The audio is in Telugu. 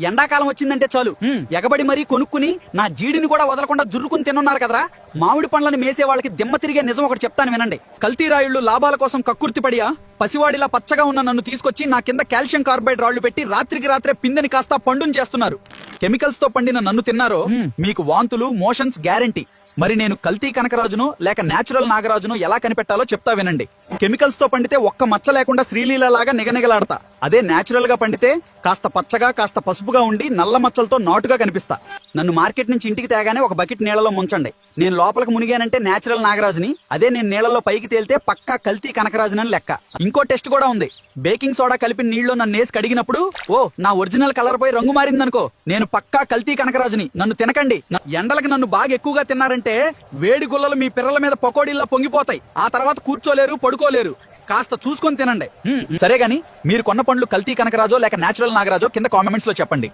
ఎండాకాలం వచ్చిందంటే చాలు ఎగబడి మరీ కొనుక్కుని నా జీడిని కూడా వదలకుండా జుర్రుకుని తిన్నున్నారు కదరా. మామిడి పండ్లను మేసే వాళ్ళకి దిమ్మ తిరిగే నిజం ఒకటి చెప్తాను వినండి. కల్తీ రాయుళ్లు లాభాల కోసం కక్కుర్తిపడియా పసివాడిలా పచ్చగా ఉన్న నన్ను తీసుకొచ్చి నా కింద కాల్షియం కార్బైడ్ రాళ్లు పెట్టి రాత్రికి రాత్రే పిందెని కాస్త పండుని చేస్తున్నారు. కెమికల్స్ తో పండిన నన్ను తిన్నారో మీకు వాంతులు మోషన్స్ గ్యారంటీ. మరి నేను కల్తీ కనకరాజును లేక నేచురల్ నాగరాజును ఎలా కనిపెట్టాలో చెప్తా వినండి. కెమికల్స్ తో పండితే ఒక్క మచ్చ లేకుండా శ్రీలీల లాగా నిగనిగలాడతా. అదే నేచురల్ గా పండితే కాస్త పచ్చగా కాస్త పసుపుగా ఉండి నల్ల మచ్చలతో నాటుగా కనిపిస్తా. నన్ను మార్కెట్ నుంచి ఇంటికి తేగానే ఒక బకెట్ నీళ్లలో ముంచండి. నేను లోపలికి మునిగానంటే నేచురల్ నాగరాజుని, అదే నేను నీళ్లలో పైకి తేలితే పక్కా కల్తీ కనకరాజునని లెక్క. ఇంకో టెస్ట్ కూడా ఉంది. బేకింగ్ సోడా కలిపి నీళ్లు నన్ను వేసి కడిగినప్పుడు నా ఒరిజినల్ కలర్ పోయి రంగు మారిందనుకో నేను పక్కా కల్తీ కనకరాజుని. నన్ను తినకండి. ఎండలకు నన్ను బాగా ఎక్కువగా తిన్నారంటే వేడి గుల్లలు మీ పిర్రల మీద పకోడీల్లా పొంగిపోతాయి. ఆ తర్వాత కూర్చోలేరు పడుకోలేరు. కాస్త చూసుకొని తినండి. సరే గాని మీరు కొన్న పండ్లు కల్తీ కనకరాజో లేక నేచురల్ నాగరాజో కింద కామెంట్స్ లో చెప్పండి.